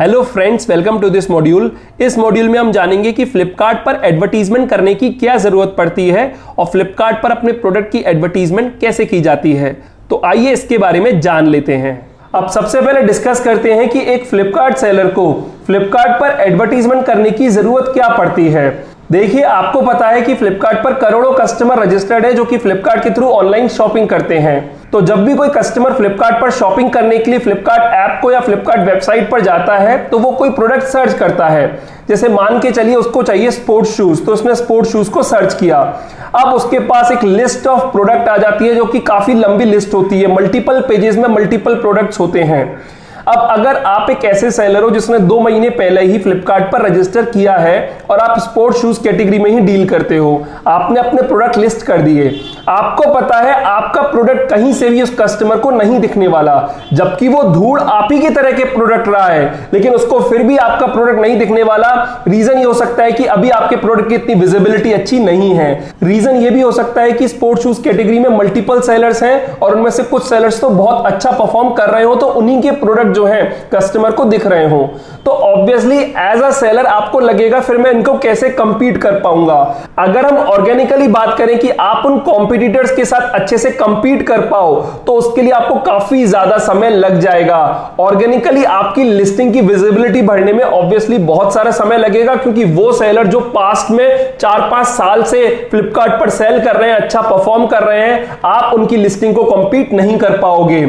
Hello friends, welcome to this module. इस module में हम जानेंगे कि फ्लिपकार्ट पर एडवर्टीजमेंट करने की क्या जरूरत पड़ती है और फ्लिपकार्ट पर अपने प्रोडक्ट की एडवर्टीजमेंट कैसे की जाती है। तो आइए इसके बारे में जान लेते हैं। अब सबसे पहले डिस्कस करते हैं कि एक फ्लिपकार्ट सेलर को फ्लिपकार्ट पर एडवर्टीजमेंट करने की जरूरत क्या पड़ती है। देखिए, आपको पता है कि फ्लिपकार्ट पर करोड़ों कस्टमर रजिस्टर्ड है जो कि फ्लिपकार्ट के थ्रू ऑनलाइन शॉपिंग करते हैं। तो जब भी कोई कस्टमर फ्लिपकार्ट पर शॉपिंग करने के लिए फ्लिपकार्ट ऐप को या फ्लिपकार्ट वेबसाइट पर जाता है तो वो कोई प्रोडक्ट सर्च करता है। जैसे मान के चलिए उसको चाहिए स्पोर्ट्स शूज, तो उसने स्पोर्ट्स शूज को सर्च किया। अब उसके पास एक लिस्ट ऑफ प्रोडक्ट आ जाती है जो कि काफी लंबी लिस्ट होती है, मल्टीपल पेजेस में मल्टीपल प्रोडक्ट्स होते हैं। अब अगर आप एक ऐसे सेलर हो जिसने 2 महीने पहले ही फ्लिपकार्ट पर रजिस्टर किया है और आप स्पोर्ट्स शूज कैटेगरी में ही डील करते हो, आपने अपने प्रोडक्ट लिस्ट कर दिए, आपको पता है आपका प्रोडक्ट कहीं से भी उस कस्टमर को नहीं दिखने वाला, जबकि वो धूल आप ही की तरह के प्रोडक्ट रहा है, लेकिन उसको फिर भी आपका प्रोडक्ट नहीं दिखने वाला। रीजन ये हो सकता है कि अभी आपके प्रोडक्ट की इतनी विजिबिलिटी अच्छी नहीं है। रीजन ये भी हो सकता है कि स्पोर्ट्स शूज कैटेगरी में मल्टीपल सेलर्स हैं और उनमें से कुछ सेलर्स तो बहुत अच्छा परफॉर्म कर रहे हो, तो उन्हीं के प्रोडक्ट जो है कस्टमर को दिख रहे हो। तो ऑब्वियसली एज अ सेलर आपको लगेगा फिर मैं इनको कैसे कंपीट कर पाऊंगा। अगर हम ऑर्गेनिकली बात करें कि आप उन कॉम्पिटिटर्स के साथ अच्छे से कंपीट कर पाओ तो उसके लिए आपको काफी ज्यादा समय लग जाएगा। ऑर्गेनिकली आपकी लिस्टिंग की विजिबिलिटी बढ़ने में ऑब्वियसली बहुत सारा समय लगेगा, क्योंकि वो सेलर जो पास्ट में 4-5 साल से फ्लिपकार्ट पर सेल कर रहे हैं, अच्छा परफॉर्म कर रहे हैं, आप उनकी लिस्टिंग को कंपीट नहीं कर पाओगे।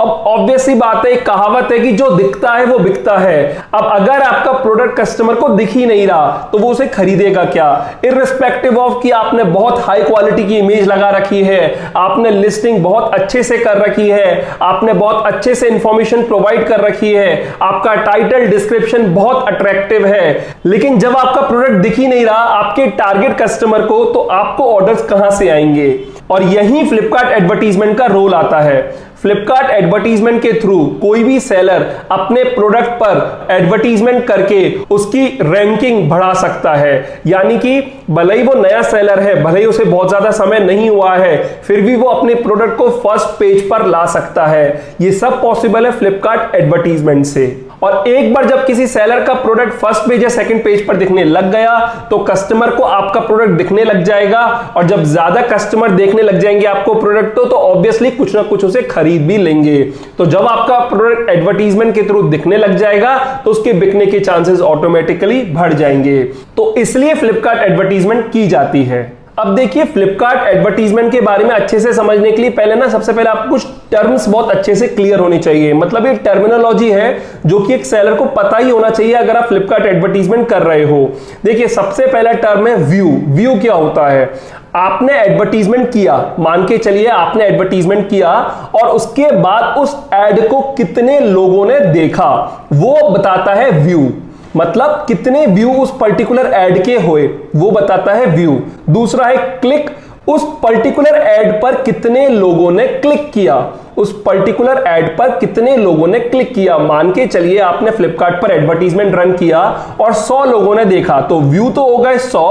अब ऑब्वियसली बात है, एक कहावत है कि जो दिखता है वो बिकता है। अब अगर आपका प्रोडक्ट कस्टमर को दिख ही नहीं रहा तो वो उसे खरीदेगा क्या। इररिस्पेक्टिव ऑफ कि आपने बहुत हाई क्वालिटी की इमेज लगा रखी है, आपने लिस्टिंग बहुत अच्छे से कर रखी है, आपने बहुत अच्छे से इंफॉर्मेशन प्रोवाइड कर रखी है, आपका टाइटल डिस्क्रिप्शन बहुत अट्रैक्टिव है, लेकिन जब आपका प्रोडक्ट दिख ही नहीं रहा आपके टारगेट कस्टमर को, तो आपको ऑर्डर्स कहां से आएंगे। और यही फ्लिपकार्ट एडवर्टीजमेंट का रोल आता है। फ्लिपकार्ट एडवर्टीजमेंट के थ्रू कोई भी सेलर अपने प्रोडक्ट पर एडवर्टीजमेंट करके उसकी रैंकिंग बढ़ा सकता है। यानी कि भले ही वो नया सेलर है, भले ही उसे बहुत ज्यादा समय नहीं हुआ है, फिर भी वो अपने प्रोडक्ट को फर्स्ट पेज पर ला सकता है। ये सब पॉसिबल है फ्लिपकार्ट एडवर्टीजमेंट से। और एक बार जब किसी सेलर का प्रोडक्ट फर्स्ट पेज या सेकंड पेज पर दिखने लग गया तो कस्टमर को आपका प्रोडक्ट दिखने लग जाएगा, और जब ज्यादा कस्टमर देखने लग जाएंगे आपको प्रोडक्ट तो ऑब्वियसली कुछ ना कुछ उसे खरीद भी लेंगे। तो जब आपका प्रोडक्ट एडवर्टीजमेंट के थ्रू दिखने लग जाएगा तो उसके बिकने के चांसेस ऑटोमेटिकली बढ़ जाएंगे। तो इसलिए फ्लिपकार्ट एडवर्टीजमेंट की जाती है। अब देखिए, फ्लिपकार्ट एडवर्टीजमेंट के बारे में अच्छे से समझने के लिए पहले ना सबसे पहले आपको कुछ टर्म्स बहुत अच्छे से क्लियर होनी चाहिए। मतलब ये टर्मिनोलॉजी है जो कि एक सेलर को पता ही होना चाहिए अगर आप फ्लिपकार्ट एडवर्टीजमेंट कर रहे हो। देखिए, सबसे पहला टर्म है व्यू। व्यू क्या होता है? आपने एडवर्टीजमेंट किया, मान के चलिए आपने एडवर्टीजमेंट किया और उसके बाद उस एड को कितने लोगों ने देखा, वो बताता है व्यू। मतलब कितने व्यू उस पर्टिकुलर एड के हुए वो बताता है व्यू। दूसरा है क्लिक। उस पर्टिकुलर एड पर कितने लोगों ने क्लिक किया, उस पर्टिकुलर एड पर कितने लोगों ने क्लिक किया। मान के चलिए आपने फ्लिपकार्ट पर एडवर्टीजमेंट रन किया और 100 लोगों ने देखा, तो व्यू तो हो गए 100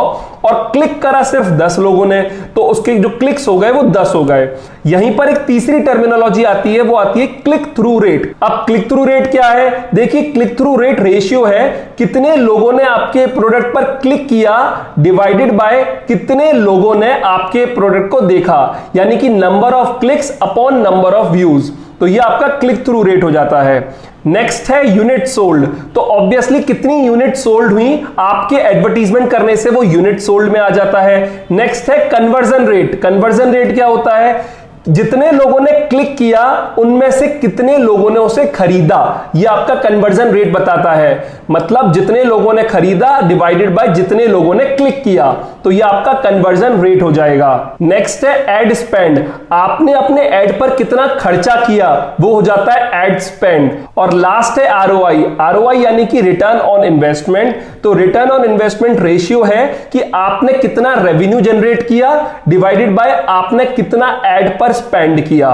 और क्लिक करा सिर्फ 10 लोगों ने, तो उसके जो क्लिक्स हो गए वो 10 हो गए। यहीं पर एक तीसरी टर्मिनोलॉजी आती है, वो आती है क्लिक थ्रू रेट। अब क्लिक थ्रू रेट क्या है? देखिए, क्लिक थ्रू रेट रेशियो है कितने लोगों ने आपके प्रोडक्ट पर क्लिक किया डिवाइडेड बाय कितने लोगों ने आपके प्रोडक्ट को देखा, यानी कि number of clicks upon number of views. तो ये आपका क्लिक थ्रू रेट हो जाता है। नेक्स्ट है यूनिट सोल्ड। तो ऑब्वियसली कितनी यूनिट सोल्ड हुई आपके एडवर्टीजमेंट करने से वो यूनिट सोल्ड में आ जाता है। नेक्स्ट है कन्वर्जन रेट। कन्वर्जन रेट क्या होता है? जितने लोगों ने क्लिक किया उनमें से कितने लोगों ने उसे खरीदा, ये आपका कन्वर्जन रेट बताता है। मतलब जितने लोगों ने खरीदा डिवाइडेड बाय जितने लोगों ने क्लिक किया, तो ये आपका कन्वर्जन रेट हो जाएगा। नेक्स्ट है एड स्पेंड। आपने अपने एड पर कितना खर्चा किया वो हो जाता है एड स्पेंड। और लास्ट है आरओआई। आरओआई यानी कि रिटर्न ऑन इन्वेस्टमेंट। तो रिटर्न ऑन इन्वेस्टमेंट रेशियो है कि आपने कितना रेवेन्यू जनरेट किया डिवाइडेड बाय आपने कितना एड पर स्पेंड किया।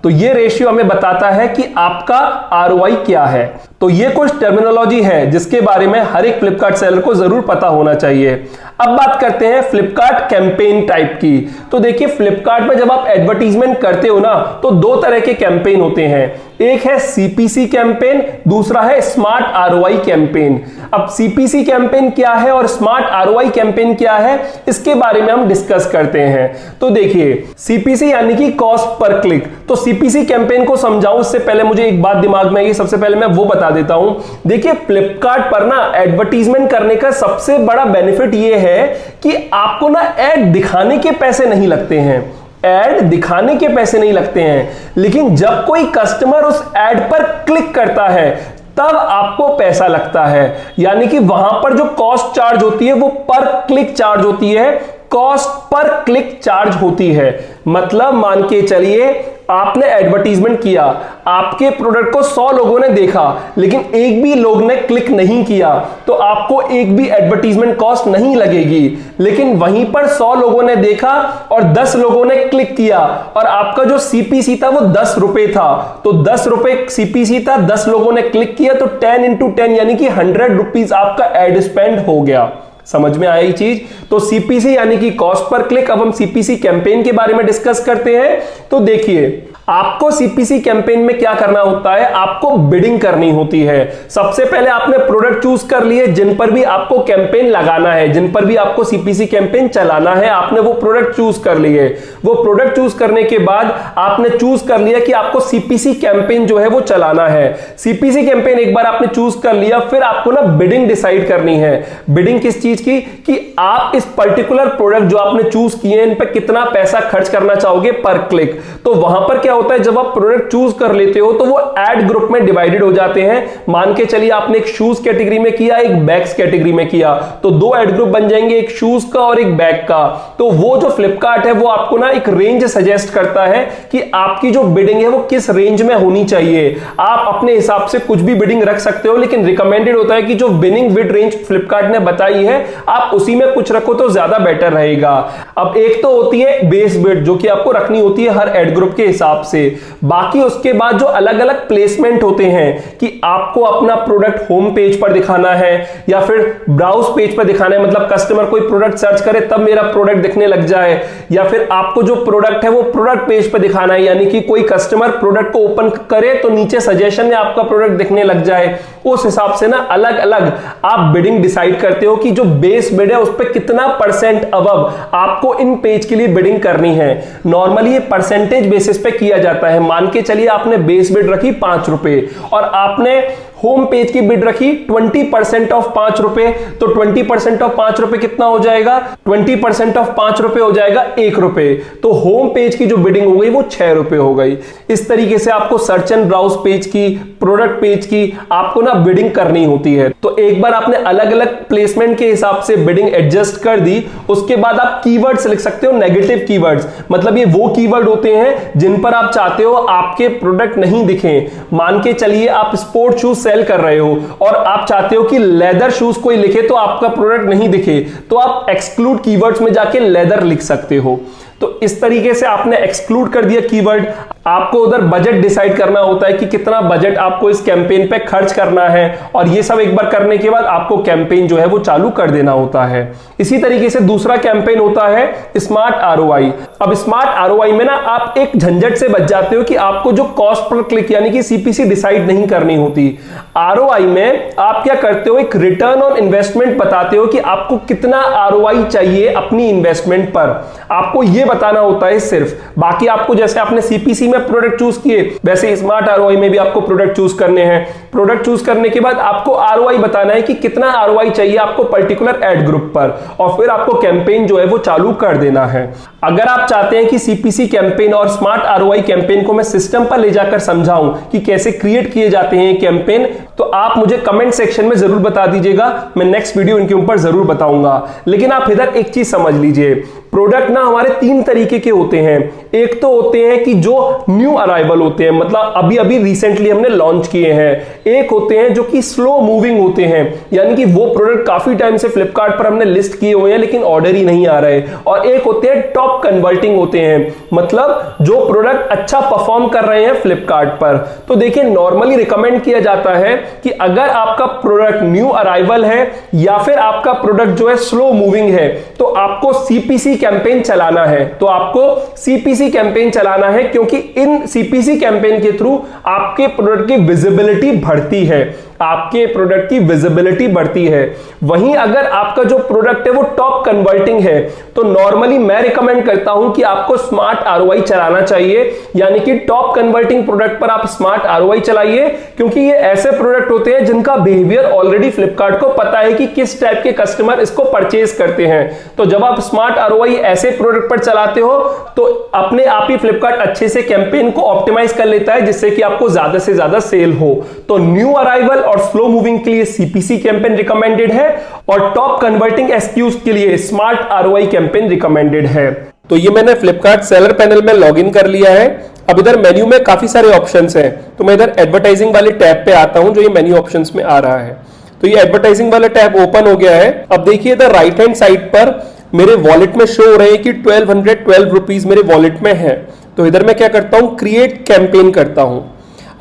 तो ये रेशियो हमें बताता है कि आपका आरओआई क्या है। तो ये कुछ टर्मिनोलॉजी है जिसके बारे में हर एक फ्लिपकार्ट सेलर को जरूर पता होना चाहिए। अब बात करते हैं फ्लिपकार्ट कैंपेन टाइप की। तो देखिए, फ्लिपकार्ट में जब आप एडवर्टीजमेंट करते हो ना, तो दो तरह के कैंपेन होते हैं। एक है सीपीसी कैंपेन, दूसरा है स्मार्ट आरओआई कैंपेन। अब सीपीसी कैंपेन क्या है और स्मार्ट आरओआई कैंपेन क्या है, इसके बारे में हम डिस्कस करते हैं। तो देखिए, सीपीसी यानी कि कॉस्ट पर क्लिक। तो सीपीसी कैंपेन को समझाऊं उससे पहले मुझे एक बात दिमाग में आई, सबसे पहले मैं वो बता देता हूं। देखिए, फ्लिपकार्ट पर ना एडवर्टीजमेंट करने का सबसे बड़ा बेनिफिट ये है कि आपको ना ऐड दिखाने के पैसे नहीं लगते हैं। ऐड दिखाने के पैसे नहीं लगते हैं, लेकिन जब कोई कस्टमर उस ऐड पर क्लिक करता है तब आपको पैसा लगता है। यानी कि वहां पर जो कॉस्ट चार्ज होती है वो पर क्लिक चार्ज होती है, कॉस्ट पर क्लिक चार्ज होती है। मतलब मान के चलिए, आपने एडवर्टीजमेंट किया, आपके प्रोडक्ट को 100 लोगों ने देखा, लेकिन एक भी लोग ने क्लिक नहीं किया, तो आपको एक भी एडवर्टीजमेंट कॉस्ट नहीं लगेगी। लेकिन वहीं पर 100 लोगों ने देखा और 10 लोगों ने क्लिक किया और आपका जो सीपीसी था वो 10 रुपए था, तो 10 रुपए सीपीसी था, 10 लोगों ने क्लिक किया, तो 10 into 10 यानी कि 100 रुपीज आपका एड स्पेंड हो गया। समझ में आई चीज? तो सीपीसी यानी कि कॉस्ट पर क्लिक। अब हम सीपीसी कैंपेन के बारे में डिस्कस करते हैं। तो देखिए, आपको सीपीसी कैंपेन में क्या करना होता है, आपको बिडिंग करनी होती है। सबसे पहले आपने प्रोडक्ट चूज कर लिए जिन पर भी आपको कैंपेन लगाना है, जिन पर भी आपको सीपीसी कैंपेन चलाना है, आपने वो प्रोडक्ट चूज कर लिए। वो प्रोडक्ट चूज करने के बाद आपने चूज कर लिया कि आपको सीपीसी कैंपेन जो है वो चलाना है। सीपीसी कैंपेन एक बार आपने चूज कर लिया, फिर आपको ना बिडिंग डिसाइड करनी है। बिडिंग किस चीज की, कि आप इस पर्टिकुलर प्रोडक्ट जो आपने चूज किए इन पर कितना पैसा खर्च करना चाहोगे पर क्लिक। तो वहां पर क्या होता है, जब आप प्रोडक्ट चूज कर लेते हो तो वो एड ग्रुप में डिवाइडेड हो जाते हैं। मान के चलिए आपने एक शूज कैटेगरी में किया, एक बैग्स कैटेगरी में किया, तो दो एड ग्रुप बन जाएंगे, एक शूज का और एक बैग का। तो वो जो फ्लिपकार्ट है वो आपको ना एक रेंज सजेस्ट करता है कि आपकी जो बिडिंग है वो किस रेंज में होनी चाहिए। आप अपने हिसाब से कुछ भी बिडिंग रख सकते हो, लेकिन रिकमेंडेड होता है कि जो विनिंग बिड रेंज फ्लिपकार्ट ने बताई है आप उसी में कुछ रखो तो ज्यादा बेटर रहेगा। अब एक तो होती है बेस बिड जो कि आपको रखनी होती है हर एड ग्रुप के हिसाब से। बाकी उसके बाद जो अलग अलग प्लेसमेंट होते हैं कि आपको अपना प्रोडक्ट होम पेज पर दिखाना है या फिर ब्राउज पेज पर दिखाना है, मतलब कस्टमर कोई प्रोडक्ट सर्च करे तब मेरा प्रोडक्ट दिखने लग जाए, या फिर आपको जो प्रोडक्ट है वो प्रोडक्ट पेज पर दिखाना है, यानी कि कोई कस्टमर प्रोडक्ट को ओपन करे तो नीचे सजेशन में आपका प्रोडक्ट दिखने लग जाए। उस हिसाब से ना अलग अलग आप बिडिंग डिसाइड करते हो कि जो बेस बिड है उस पर कितना परसेंट अबव आपको इन पेज के लिए बिडिंग करनी है। नॉर्मली ये परसेंटेज बेसिस पे किया जाता है। मान के चलिए आपने बेस बिड रखी 5 रुपए और आपने होम पेज की बिड रखी 20% ऑफ 5 रुपए, तो 20% ऑफ 5 रुपए कितना हो जाएगा, 20% ऑफ 5 रुपए हो जाएगा 1 रुपए। तो होम पेज की जो बिडिंग हो गई वो 6 रुपए हो गई। इस तरीके से आपको सर्च एंड ब्राउज पेज की, प्रोडक्ट पेज की आपको ना बिडिंग करनी होती है। तो एक बार आपने अलग अलग प्लेसमेंट के हिसाब से बिडिंग एडजस्ट कर दी, उसके बाद आप कीवर्ड्स लिख सकते हो, नेगेटिव कीवर्ड्स। मतलब ये वो कीवर्ड होते हैं जिन पर आप चाहते हो आपके प्रोडक्ट नहीं दिखें। मान के चलिए आप स्पोर्ट शूज सेल कर रहे हो और आप चाहते हो कि लेदर शूज कोई लिखे तो आपका प्रोडक्ट नहीं दिखे, तो आप एक्सक्लूड कीवर्ड्स में जाके लेदर लिख सकते हो। तो इस तरीके से आपने एक्सक्लूड कर दिया कीवर्ड। आपको उधर बजट डिसाइड करना होता है कि कितना बजट आपको इस कैंपेन पे खर्च करना है, और ये सब एक बार करने के बाद आपको कैंपेन जो है वो चालू कर देना होता है। इसी तरीके से दूसरा कैंपेन होता है स्मार्ट आरओआई। अब स्मार्ट आरओआई में ना आप एक झंझट से बच जाते हो कि आपको जो कॉस्ट पर क्लिक यानी कि सीपीसी डिसाइड नहीं करनी होती। आरओआई में आप क्या करते हो, एक रिटर्न ऑन इन्वेस्टमेंट बताते हो कि आपको कितना आरओआई चाहिए अपनी इन्वेस्टमेंट पर। आपको ये बताना होता है सिर्फ। बाकी आपको जैसे आपने सीपीसी में प्रोडक्ट चूज किए वैसे स्मार्ट आरओआई में भी आपको प्रोडक्ट चूज करने हैं। प्रोडक्ट चूज करने के बाद आपको आरओआई बताना है कि कितना आरओआई चाहिए आपको पर्टिकुलर एड ग्रुप पर, और फिर आपको कैंपेन जो है वो चालू कर देना है। अगर आप चाहते हैं कि सीपीसी कैंपेन और स्मार्ट आरओआई कैंपेन को मैं सिस्टम पर ले जाकर समझाऊं कि कैसे क्रिएट किए जाते हैं कैंपेन, तो आप मुझे कमेंट सेक्शन में जरूर बता दीजिएगा। मैं नेक्स्ट वीडियो इनके ऊपर जरूर बताऊंगा। लेकिन आप इधर एक चीज समझ लीजिए, प्रोडक्ट ना हमारे 3 तरीके के होते हैं। एक तो होते हैं कि जो न्यू अराइवल होते हैं, मतलब अभी अभी रिसेंटली हमने लॉन्च किए हैं। एक होते हैं जो कि स्लो मूविंग होते हैं, यानी कि वो प्रोडक्ट काफी टाइम से फ्लिपकार्ट पर हमने लिस्ट किए हुए हैं लेकिन ऑर्डर ही नहीं आ रहे, और एक होते हैं टॉप कन्वर्टिंग होते हैं, मतलब जो प्रोडक्ट अच्छा परफॉर्म कर रहे हैं फ्लिपकार्ट पर। तो देखिए नॉर्मली रिकमेंड किया जाता है कि अगर आपका प्रोडक्ट न्यू अराइवल है या फिर आपका प्रोडक्ट जो है स्लो मूविंग है तो आपको सीपीसी कैंपेन चलाना है। तो आपको सीपीसी कैंपेन चलाना है क्योंकि इन सीपीसी कैंपेन के थ्रू आपके प्रोडक्ट की विजिबिलिटी बढ़ती है, आपके प्रोडक्ट की विजिबिलिटी बढ़ती है। वहीं अगर आपका जो प्रोडक्ट है वो टॉप कन्वर्टिंग है तो नॉर्मली मैं रिकमेंड करता हूं कि आपको स्मार्ट आरओआई चलाना चाहिए, यानी कि टॉप कन्वर्टिंग प्रोडक्ट पर आप स्मार्ट आरओआई चलाइए, क्योंकि ये ऐसे प्रोडक्ट होते हैं जिनका बिहेवियर ऑलरेडी फ्लिपकार्ट को पता है कि किस टाइप के कस्टमर इसको परचेज करते हैं। तो जब आप स्मार्ट आरओआई ऐसे प्रोडक्ट पर चलाते हो तो अपने आप ही फ्लिपकार्ट अच्छे से कैंपेन को ऑप्टिमाइज कर लेता है जिससे कि आपको ज्यादा से ज्यादा सेल हो। तो न्यू अराइवल और स्लो मूविंग के लिए सीपीसी कैंपेन रिकमेंडेड है और टॉप कन्वर्टिंग एसक्यूज के लिए स्मार्ट आरओआई कैंपेन रिकमेंडेड है। तो ये मैंने फ्लिपकार्ट सेलर पैनल में लॉगिन कर लिया है। अब इधर मेन्यू में काफी सारे ऑप्शंस हैं, तो मैं इधर एडवर्टाइजिंग वाले टैब पे आता हूं जो ये मेन्यू ऑप्शंस में आ रहा है। तो ये एडवर्टाइजिंग वाला टैब ओपन हो गया है। अब देखिए इधर राइट हैंड साइड पर मेरे वॉलेट में शो हो रहे हैं कि 1212 रुपीज मेरे वॉलेट में है। तो इधर मैं क्या करता हूं, क्रिएट कैंपेन करता हूं।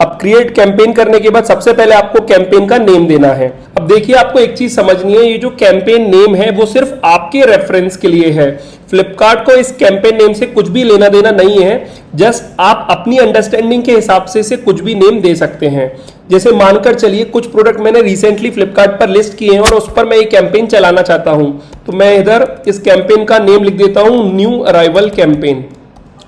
अब क्रिएट कैंपेन करने के बाद सबसे पहले आपको कैंपेन का नेम देना है। अब देखिए आपको एक चीज समझनी है, ये जो कैंपेन नेम है वो सिर्फ आपके रेफरेंस के लिए है। फ्लिपकार्ट को इस कैंपेन नेम से कुछ भी लेना देना नहीं है, जस्ट आप अपनी अंडरस्टैंडिंग के हिसाब से कुछ भी नेम दे सकते हैं। जैसे मानकर चलिए कुछ प्रोडक्ट मैंने रिसेंटली फ्लिपकार्ट पर लिस्ट किए हैं और उस पर मैं ये कैंपेन चलाना चाहता हूं, तो मैं इधर इस कैंपेन का नेम लिख देता हूं न्यू अराइवल कैंपेन।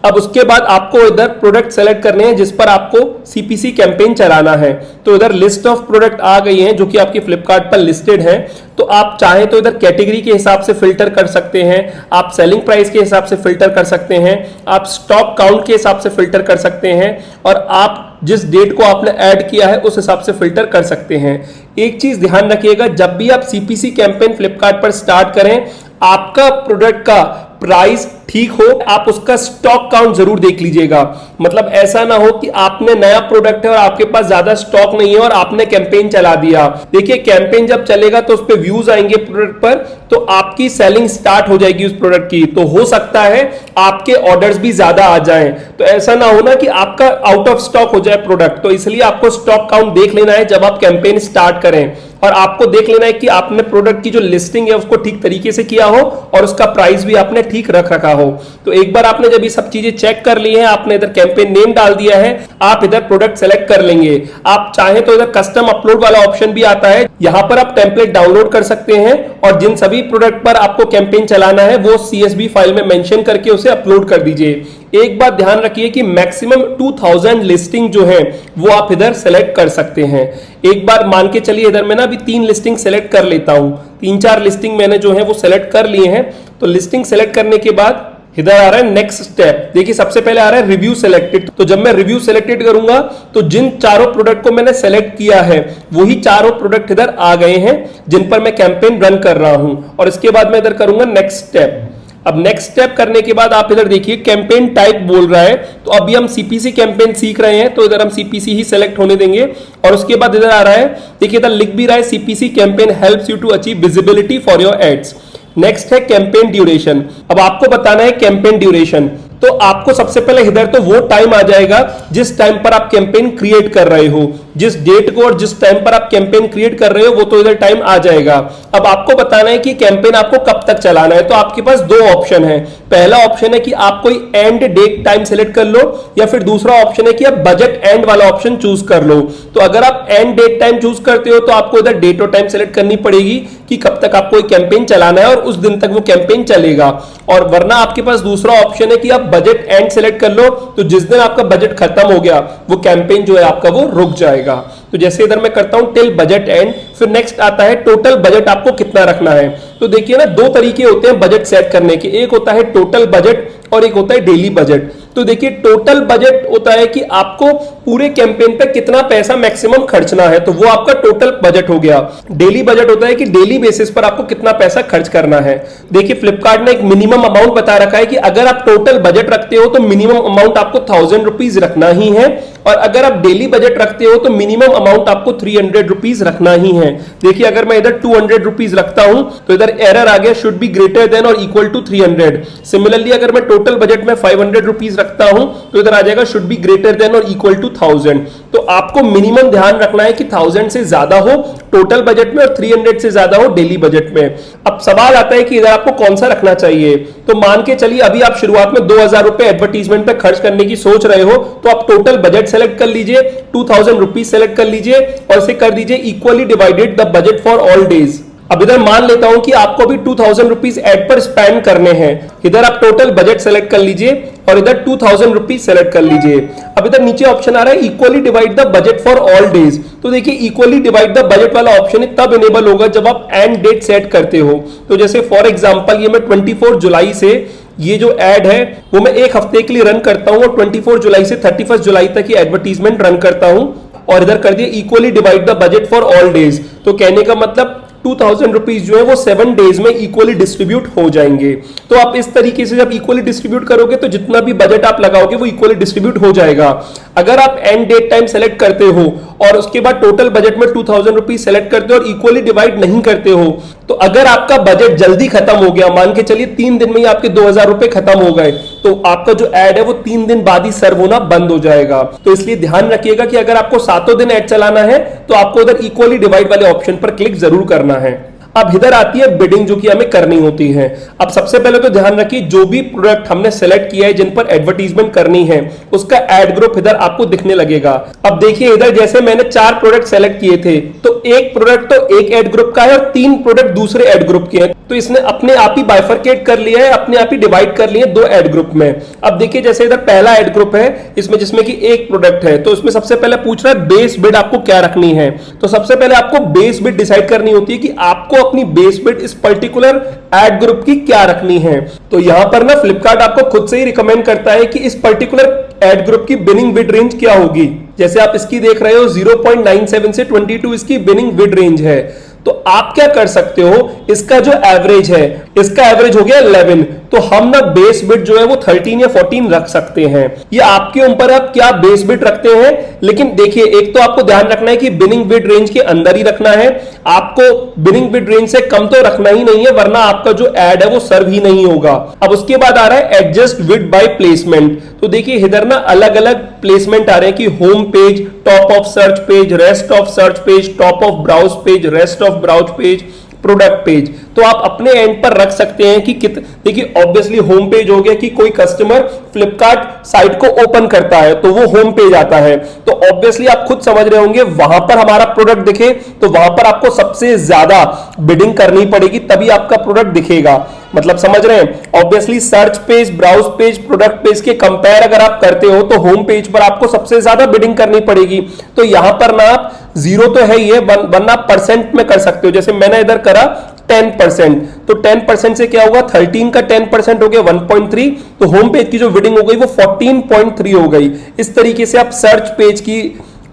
अब उसके बाद आपको इधर प्रोडक्ट सेलेक्ट करने हैं जिस पर आपको सीपीसी कैंपेन चलाना है। तो इधर लिस्ट ऑफ प्रोडक्ट आ गई हैं जो कि आपकी फ्लिपकार्ट पर लिस्टेड हैं। तो आप चाहें तो इधर कैटेगरी के हिसाब से फिल्टर कर सकते हैं, आप सेलिंग प्राइस के हिसाब से फिल्टर कर सकते हैं, आप स्टॉक काउंट के हिसाब से फिल्टर कर सकते हैं, और आप जिस डेट को आपने ऐड किया है उस हिसाब से फिल्टर कर सकते हैं। एक चीज ध्यान रखिएगा, जब भी आप सीपीसी कैंपेन फ्लिपकार्ट पर स्टार्ट करें, आपका प्रोडक्ट का प्राइस ठीक हो, आप उसका स्टॉक काउंट जरूर देख लीजिएगा। मतलब ऐसा ना हो कि आपने नया प्रोडक्ट है और आपके पास ज्यादा स्टॉक नहीं है और आपने कैंपेन चला दिया। देखिए कैंपेन जब चलेगा तो उस पर व्यूज आएंगे प्रोडक्ट पर, तो आपकी सेलिंग स्टार्ट हो जाएगी उस प्रोडक्ट की, तो हो सकता है आपके ऑर्डर्स भी ज्यादा आ जाएं। तो ऐसा ना हो ना कि आपका आउट ऑफ स्टॉक हो जाए प्रोडक्ट। तो इसलिए आपको स्टॉक काउंट देख लेना है जब आप कैंपेन स्टार्ट करें, और आपको देख लेना है कि आपने प्रोडक्ट की जो लिस्टिंग है उसको ठीक तरीके से किया हो और उसका प्राइस भी आपने ठीक रखा हो। तो एक बार आपने जब ये सब चीजें चेक कर ली है, आपने इधर कैंपेन नेम डाल दिया है, आप इधर प्रोडक्ट सेलेक्ट कर लेंगे। आप चाहे तो इधर कस्टम अपलोड वाला ऑप्शन भी आता है, यहां पर आप टेम्पलेट डाउनलोड कर सकते हैं और जिन सभी प्रोडक्ट पर आपको कैंपेन चलाना है वो CSV फाइल में मेंशन करके उसे अपलोड कर दीजिए। एक बात ध्यान रखिए कि मैक्सिमम 2000 लिस्टिंग जो है वो आप इधर सेलेक्ट कर सकते हैं। एक बार मान के चलिए इधर मैं ना अभी 3 लिस्टिंग सेलेक्ट कर लेता हूं, 3-4 लिस्टिंग मैंने जो है वो सेलेक्ट कर लिए हैं। तो लिस्टिंग सेलेक्ट करने के बाद इधर आ रहा है नेक्स्ट स्टेप। देखिए सबसे पहले आ रहा है रिव्यू सेलेक्टेड। तो जब मैं रिव्यू सेलेक्टेड करूंगा तो जिन चारों प्रोडक्ट को मैंने सेलेक्ट किया है वही चारों प्रोडक्ट इधर आ गए हैं जिन पर मैं कैंपेन रन कर रहा हूं। और इसके बाद मैं इधर करूंगा नेक्स्ट स्टेप। अब नेक्स्ट स्टेप करने के बाद आप इधर देखिए कैंपेन टाइप बोल रहा है, तो अभी हम सीपीसी कैंपेन सीख रहे हैं तो इधर हम सीपीसी ही सेलेक्ट होने देंगे। और उसके बाद इधर आ रहा है, देखिए इधर लिख भी रहा है CPC campaign helps you to achieve visibility for your ads. Next है कैंपेन ड्यूरेशन। अब आपको बताना है कैंपेन ड्यूरेशन। तो आपको सबसे पहले इधर तो वो टाइम आ जाएगा जिस टाइम पर आप कैंपेन क्रिएट कर रहे हो, जिस डेट को और जिस टाइम पर आप कैंपेन क्रिएट कर रहे हो वो तो इधर टाइम आ जाएगा। अब आपको बताना है कि कैंपेन आपको कब तक चलाना है। तो आपके पास 2 ऑप्शन है। पहला ऑप्शन है कि आप कोई एंड डेट टाइम सेलेक्ट कर लो, या फिर दूसरा ऑप्शन है कि आप बजट एंड वाला ऑप्शन चूज कर लो। तो अगर आप एंड डेट टाइम चूज करते हो तो आपको इधर डेट और टाइम सेलेक्ट करनी पड़ेगी कि कब तक आपको कैंपेन चलाना है और उस दिन तक वो कैंपेन चलेगा। और वरना आपके पास दूसरा ऑप्शन है कि आप बजट एंड सेलेक्ट कर लो, तो जिस दिन आपका बजट खत्म हो गया वो कैंपेन जो है आपका वो रुक जाएगा। तो जैसे इधर मैं करता हूं टिल बजट एंड, फिर नेक्स्ट आता है टोटल बजट आपको कितना रखना है। तो देखिए ना 2 तरीके होते हैं बजट सेट करने के, एक होता है टोटल बजट और एक होता है डेली बजट। तो देखिए टोटल बजट होता है कि आपको पूरे कैंपेन पे कितना पैसा मैक्सिमम खर्चना है, तो वो आपका टोटल बजट हो गया। डेली बजट होता है कि डेली बेसिस पर आपको कितना पैसा खर्च करना है। देखिए फ्लिपकार्ट ने एक मिनिमम अमाउंट बता रखा है कि अगर आप टोटल बजट रखते हो तो मिनिमम अमाउंट आपको 1000 रुपीज रखना ही है, और अगर आप डेली बजट रखते हो तो मिनिमम अमाउंट आपको 300 रुपीज रखना ही है। देखिए अगर मैं इधर 200 रुपीज रखता हूं तो इधर एरर आ गया, शुड बी ग्रेटर देन और इक्वल टू 300। सिमिलरली अगर मैं टोटल बजट में 500 रुपीज रखता हूं तो इधर आ जाएगा शुड बी ग्रेटर देन और इक्वल टू 1000। तो आपको मिनिमम ध्यान रखना है कि 1000 से ज्यादा हो टोटल बजट में और 300 से ज्यादा हो डेली बजट में। अब सवाल आता है कि इधर आपको कौन सा रखना चाहिए। तो मान के चलिए अभी आप शुरुआत में 2000 रुपए एडवर्टीजमेंट पे खर्च करने की सोच रहे हो, तो आप टोटल बजट सेलेक्ट कर लीजिए, 2000 रुपीज सेलेक्ट कर लीजिए और इसे कर दीजिए equally divided the budget for all days. अब इधर मान लेता हूं कि आपको भी 2000 रुपीज एड पर स्पेंड करने हैं। इधर आप टोटल बजट सेलेक्ट कर लीजिए और इधर 2000 रुपीज सेलेक्ट कर लीजिए। अब इधर नीचे ऑप्शन आ रहा है equally divide the budget for all days. तो देखिए इक्वली डिवाइड द बजट वाला ऑप्शन तब इनेबल होगा जब आप एंड डेट सेट करते हो। तो जैसे फॉर एग्जांपल ये मैं 24 जुलाई से ये जो एड है वो मैं एक हफ्ते के लिए रन करता हूं और 24 जुलाई से 31 जुलाई तक ये एडवर्टीजमेंट रन करता हूं और इधर कर दिया equally divide the budget for all days. तो कहने का मतलब 2000 रुपीज जो है वो 7 डेज में इक्वली डिस्ट्रीब्यूट हो जाएंगे। तो आप इस तरीके से जब इक्वली डिस्ट्रीब्यूट करोगे तो जितना भी बजट आप लगाओगे वो इक्वली डिस्ट्रीब्यूट हो जाएगा। अगर आप एंड डेट टाइम सेलेक्ट करते हो और उसके बाद टोटल बजट में 2000 रुपीज सेलेक्ट करते हो और इक्वली डिवाइड नहीं करते हो, तो अगर आपका बजट जल्दी खत्म हो गया, मान के चलिए 3 दिन में ही आपके 2000 रुपए खत्म हो गए, तो आपका जो एड है वो 3 दिन बाद ही सर्व होना बंद हो जाएगा। तो इसलिए ध्यान रखिएगा कि अगर आपको 7 दिन एड चलाना है तो आपको इधर इक्वली डिवाइड वाले ऑप्शन पर क्लिक जरूर करना है। अब इधर आती है बिडिंग जो कि हमें करनी होती है। अब सबसे पहले तो ध्यान रखिए जो भी प्रोडक्ट हमने सेलेक्ट किया है जिन पर एडवर्टीजमेंट करनी है उसका एड ग्रुप इधर आपको दिखने लगेगा। अब देखिए इधर जैसे मैंने 4 प्रोडक्ट सेलेक्ट किए थे तो एक प्रोडक्ट तो एक एड ग्रुप का है और 3 प्रोडक्ट दूसरे एड ग्रुप के हैं। तो इसने अपने आप ही बाइफरकेट कर लिया है, अपने आप ही डिवाइड कर लिए 2 एड ग्रुप में। अब देखिए जैसे इधर पहला एड ग्रुप है इसमें जिसमें कि एक प्रोडक्ट है, तो इसमें सबसे पहले पूछ रहा है बेस बिड आपको क्या रखनी है। तो सबसे पहले आपको बेस बिड डिसाइड करनी होती है कि आपको अपनी बेस बिड इस पर्टिकुलर एड ग्रुप की क्या रखनी है। तो यहां पर ना फ्लिपकार्ट आपको खुद से ही रिकमेंड करता है कि इस पर्टिकुलर एड ग्रुप की बिनिंग बिड रेंज क्या होगी। जैसे आप इसकी देख रहे हो 0.97 से 22 इसकी बिनिंग बिड रेंज है। तो आप क्या कर सकते हो, इसका जो एवरेज है इसका एवरेज हो गया 11, तो हम ना बेस बिड जो है वो 13 या 14 रख सकते हैं। ये आपके ऊपर आप क्या बेस बिड रखते हैं। लेकिन देखिए एक तो आपको ध्यान रखना है कि बिनिंग बिड रेंज के अंदर ही रखना है, आपको बिनिंग बिड रेंज से कम तो रखना ही नहीं है वरना आपका जो एड है वो सर्व ही नहीं होगा। अब उसके बाद आ रहा है एडजस्ट बिड बाय प्लेसमेंट। तो देखिए इधर ना अलग अलग प्लेसमेंट आ रहे हैं कि home page, top of search page, rest of search page, top of browse page, rest of browse page, product page. तो आप अपने एंड पर रख सकते हैं कि देखिए ऑब्वियसली होम पेज हो गया कि कोई कस्टमर फ्लिपकार्ट साइट को ओपन करता है तो वो होम पेज आता है। तो ऑब्वियसली आप खुद समझ रहे होंगे वहां पर हमारा प्रोडक्ट दिखे तो वहां पर आपको सबसे ज्यादा बिडिंग करनी पड़ेगी तभी आपका प्रोडक्ट दिखेगा। मतलब समझ रहे हैं। Obviously search page, browse page, product page के कंपेयर अगर आप करते हो तो होम पेज पर आपको सबसे ज्यादा बिडिंग करनी पड़ेगी। तो यहां पर ना आप 0 तो है ही है वरना परसेंट में कर सकते हो। जैसे मैंने इधर करा 10%, तो 10% से क्या होगा 13 का 10% हो गया 1.3, तो होम पेज की जो बिडिंग हो गई वो 14.3 हो गई। इस तरीके से आप सर्च पेज की,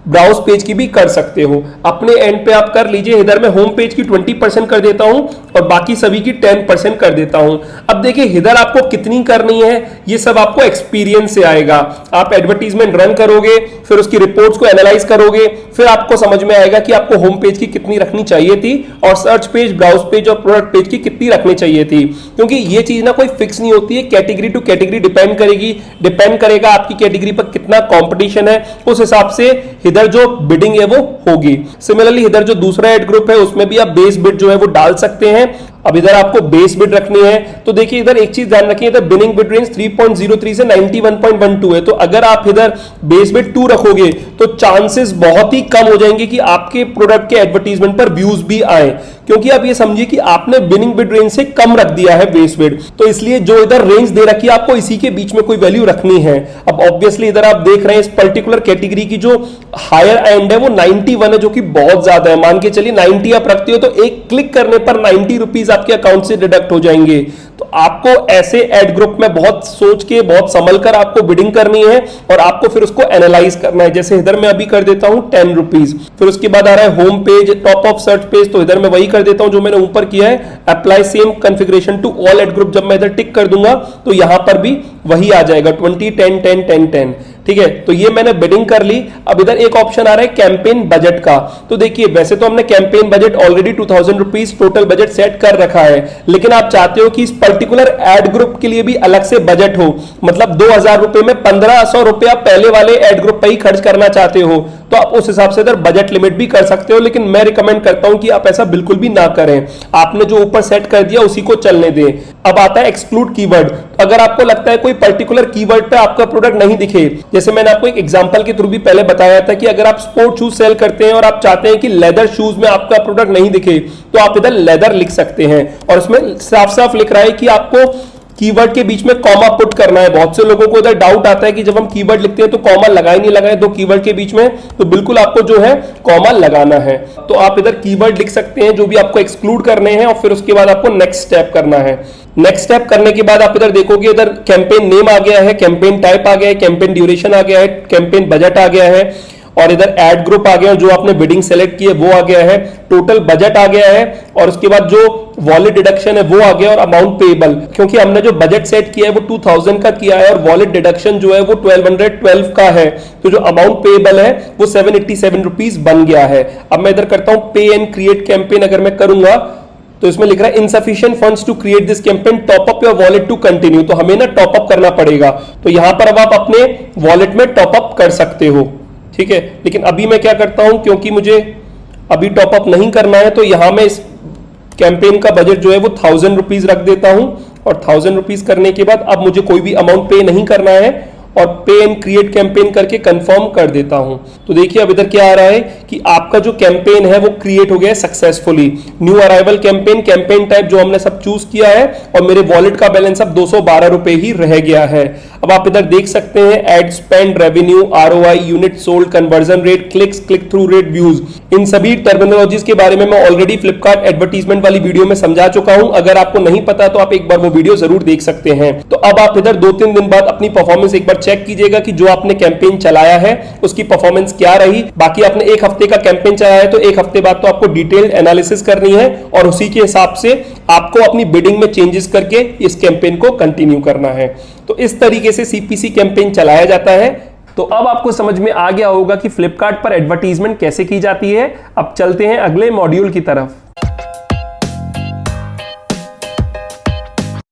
ब्राउज पेज की भी कर सकते हो। अपने एंड पे आप कर लीजिए। इधर मैं होम पेज की 20% कर देता हूं और बाकी सभी की 10% कर देता हूं। अब देखिए इधर आपको कितनी करनी है ये सब आपको एक्सपीरियंस से आएगा। आप एडवर्टीजमेंट रन करोगे, फिर उसकी रिपोर्ट्स को एनालाइज करोगे, फिर आपको समझ में आएगा कि आपको होम पेज की कितनी रखनी चाहिए थी और सर्च पेज, ब्राउज पेज और प्रोडक्ट पेज की कितनी रखनी चाहिए थी। क्योंकि ये चीज ना कोई फिक्स नहीं होती है, कैटेगरी टू कैटेगरी डिपेंड करेगी। डिपेंड करेगा आपकी कैटेगरी पर कितना कॉम्पिटिशन है, उस हिसाब से इधर जो बिडिंग है वो होगी। सिमिलरली इधर जो दूसरा एड ग्रुप है उसमें भी आप बेस बिड जो है वो डाल सकते हैं। अब इधर आपको बेस बिड रखनी है तो देखिए इधर एक चीज ध्यान रखिए, इधर बिनिंग बिड रेंज 3.03 से 91.12 है। तो अगर आप इधर बेस बिड 2 रखोगे तो चांसेस बहुत ही कम हो जाएंगे कि आपके प्रोडक्ट के एडवर्टीजमेंट पर व्यूज भी आए, क्योंकि आप ये समझिए कि आपने बिनिंग बिड रेंज से कम रख दिया है बेस बिड। तो इसलिए जो इधर रेंज दे रखी है आपको इसी के बीच में कोई वैल्यू रखनी है। अब ऑब्वियसली इधर आप देख रहे हैं इस पर्टिकुलर कैटेगरी की जो हायर एंड है वो 91 है, जो कि बहुत ज्यादा है। मान के चलिए 90 आप रखते हो तो एक क्लिक करने पर 90 रुपीज आपके अकाउंट से डिडक्ट हो जाएंगे। तो आपको ऐसे एड ग्रुप में बहुत सोच के, बहुत संभल कर आपको बिडिंग करनी है और आपको फिर उसको एनालाइज करना है। जैसे इधर मैं अभी कर देता हूं 10 रुपीज, फिर उसके बाद आ रहा है home page, top of search page, तो इधर मैं वही कर देता हूं जो मैंने ऊपर किया है, apply same configuration to all ad group. जब मैं इधर टिक कर दूंगा तो यहां पर भी वही आ जाएगा 20 10 10 10 10। ठीक है, तो ये मैंने बिडिंग कर ली। अब इधर एक ऑप्शन आ रहा है कैंपेन बजट का। तो देखिए वैसे तो हमने campaign budget already 2000 rupees total budget set कर रखा है, लेकिन आप चाहते हो कि इस पर्टिकुलर एड ग्रुप के लिए भी अलग से बजट हो, मतलब 2000 रुपए में 1500 रुपया पहले वाले एड ग्रुप पे ही खर्च करना चाहते हो, तो आप उस हिसाब से इधर बजट लिमिट भी कर सकते हो। लेकिन मैं रिकमेंड करता हूं कि आप ऐसा बिल्कुल भी ना करें, आपने जो ऊपर सेट कर दिया उसी को चलने दें। अब आता है एक्सक्लूड कीवर्ड। अगर आपको लगता है कोई पर्टिकुलर कीवर्ड पे आपका प्रोडक्ट नहीं दिखे, जैसे मैंने आपको एक एग्जांपल के थ्रू भी पहले बताया था कि अगर आप स्पोर्ट शूज सेल करते हैं और आप चाहते हैं कि लेदर शूज में आपका प्रोडक्ट नहीं दिखे, तो आप इधर लेदर लिख सकते हैं और उसमें साफ साफ लिख रहा है कि आपको कीवर्ड के बीच में कॉमा पुट करना है। बहुत से लोगों को इधर डाउट आता है कि जब हम कीवर्ड लिखते हैं तो कॉमा लगाए नहीं लगाए दो कीवर्ड के बीच में, तो बिल्कुल आपको जो है कॉमा लगाना है। तो आप इधर कीवर्ड लिख सकते हैं जो भी आपको एक्सक्लूड करने हैं और फिर उसके बाद आपको नेक्स्ट स्टेप करना है। नेक्स्ट स्टेप करने के बाद आप इधर देखोगे इधर कैंपेन नेम आ गया है, कैंपेन टाइप आ गया है, कैंपेन ड्यूरेशन आ गया है, कैंपेन बजट आ गया है और इधर एड ग्रुप आ गया, जो आपने बिडिंग सेलेक्ट की है वो आ गया है, टोटल बजट आ गया है और उसके बाद जो वॉलेट डिडक्शन है वो आ गया और अमाउंट पेएबल, क्योंकि हमने जो बजट सेट किया है वो 2000 का किया है और वॉलेट डिडक्शन जो है वो 1212 का है, तो जो अमाउंट पेएबल है वो 787 रुपीज बन गया है। अब मैं इधर करता हूं पे एंड क्रिएट कैंपेन। अगर मैं करूंगा तो इसमें लिख रहा है insufficient funds to create this campaign, top up your wallet to continue. तो हमें ना टॉप अप करना पड़ेगा, तो यहां पर अब आप अपने वॉलेट में टॉप अप कर सकते हो, ठीक है। लेकिन अभी मैं क्या करता हूं, क्योंकि मुझे अभी टॉप अप नहीं करना है, तो यहां मैं इस कैंपेन का बजट जो है वो 1000 रुपीज रख देता हूं और 1000 रुपीज करने के बाद अब मुझे कोई भी अमाउंट पे नहीं करना है और पे एंड क्रिएट कैंपेन करके कंफर्म कर देता हूं। तो देखिए अब इधर क्या आ रहा है कि आपका जो कैंपेन है वो क्रिएट हो गया है successfully. New arrival campaign, campaign type जो हमने सब चूज किया है और मेरे वॉलेट का बैलेंस अब 212 रुपए ही रह गया है। अब आप इधर देख सकते हैं ad spend, revenue, ROI, unit sold, conversion rate, clicks, click through rate, views, इन सभी टर्मिनोलॉजीज के बारे में मैं ऑलरेडी फ्लिपकार्ट एडवर्टीजमेंट वाली वीडियो में समझा चुका हूं। अगर आपको नहीं पता तो आप एक बार वो वीडियो जरूर देख सकते हैं। तो अब आप इधर 2-3 दिन बाद अपनी परफॉर्मेंस एक बार चेक कीजिएगा कि जो आपने कैंपेन चलाया है उसकी परफॉर्मेंस क्या रही। बाकी आपने एक हफ्ते का कैंपेन चलाया है तो एक हफ्ते बाद तो आपको डिटेल्ड एनालिसिस करनी है और उसी के हिसाब से आपको अपनी बिडिंग में चेंजेस करके इस कैंपेन को कंटिन्यू करना है। तो इस तरीके से सीपीसी कैंपेन चलाया जाता है। तो अब आपको समझ में आ गया होगा कि फ्लिपकार्ट पर एडवर्टीजमेंट कैसे की जाती है। अब चलते हैं अगले मॉड्यूल की तरफ।